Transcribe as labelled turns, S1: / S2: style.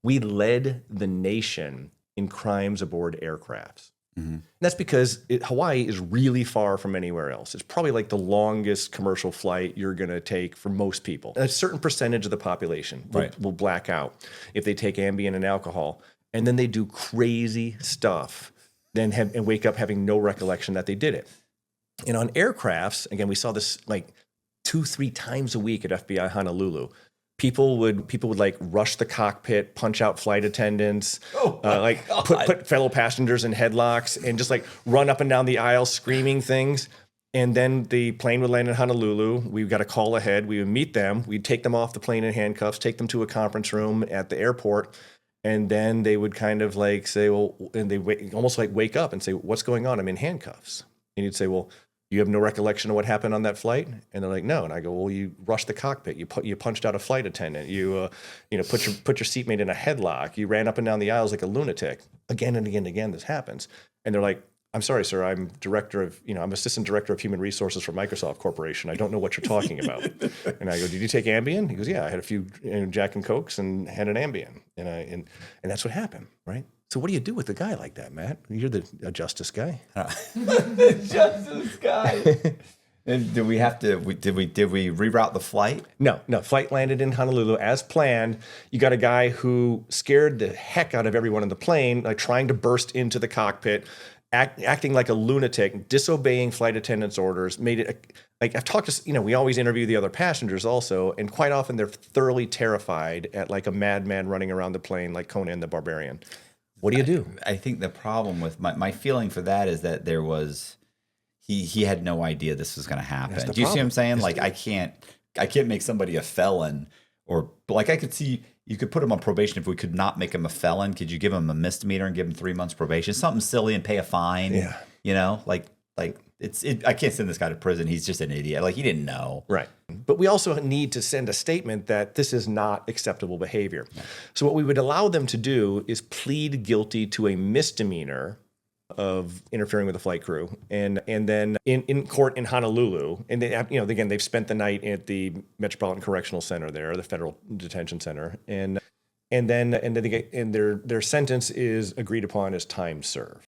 S1: we led the nation in crimes aboard aircrafts. And that's because Hawaii is really far from anywhere else. It's probably like the longest commercial flight you're going to take for most people. A certain percentage of the population will black out if they take Ambien and alcohol, and then they do crazy stuff, and wake up having no recollection that they did it. And on aircrafts, again, we saw this like 2-3 times a week at FBI Honolulu. People would like rush the cockpit, punch out flight attendants, put fellow passengers in headlocks, and just like run up and down the aisle screaming things. And then the plane would land in Honolulu. We got a call ahead. We would meet them. We'd take them off the plane in handcuffs, take them to a conference room at the airport, and then they would kind of like say, well, and they almost like wake up and say, "What's going on? I'm in handcuffs." And you'd say, "Well, you have no recollection of what happened on that flight?" And they're like, "No." And I go, "Well, you rushed the cockpit. You punched out a flight attendant. You put your seatmate in a headlock. You ran up and down the aisles like a lunatic." Again and again and again, this happens. And they're like, "I'm sorry, sir. I'm I'm assistant director of human resources for Microsoft Corporation. I don't know what you're talking about." And I go, "Did you take Ambien?" He goes, "Yeah, I had a few Jack and Cokes and had an Ambien." And that's what happened, right? So what do you do with a guy like that, Matt? You're a justice guy.
S2: The justice guy. And did we reroute the flight?
S1: No. Flight landed in Honolulu as planned. You got a guy who scared the heck out of everyone in the plane, like trying to burst into the cockpit, acting like a lunatic, disobeying flight attendants' orders. Made it like I've talked to, we always interview the other passengers also, and quite often they're thoroughly terrified at like a madman running around the plane like Conan the Barbarian. What do you do?
S2: I think the problem with my feeling for that is that there was he had no idea this was going to happen. Do you see what I'm saying? Like I can't make somebody a felon, or like I could see you could put him on probation if we could not make him a felon. Could you give him a misdemeanor and give him 3 months probation? Something silly and pay a fine. Yeah. Like I can't send this guy to prison. He's just an idiot. Like he didn't know.
S1: Right. But we also need to send a statement that this is not acceptable behavior. Yeah. So what we would allow them to do is plead guilty to a misdemeanor of interfering with the flight crew, and then in court in Honolulu, and they again they've spent the night at the Metropolitan Correctional Center there, the federal detention center, and then their sentence is agreed upon as time served.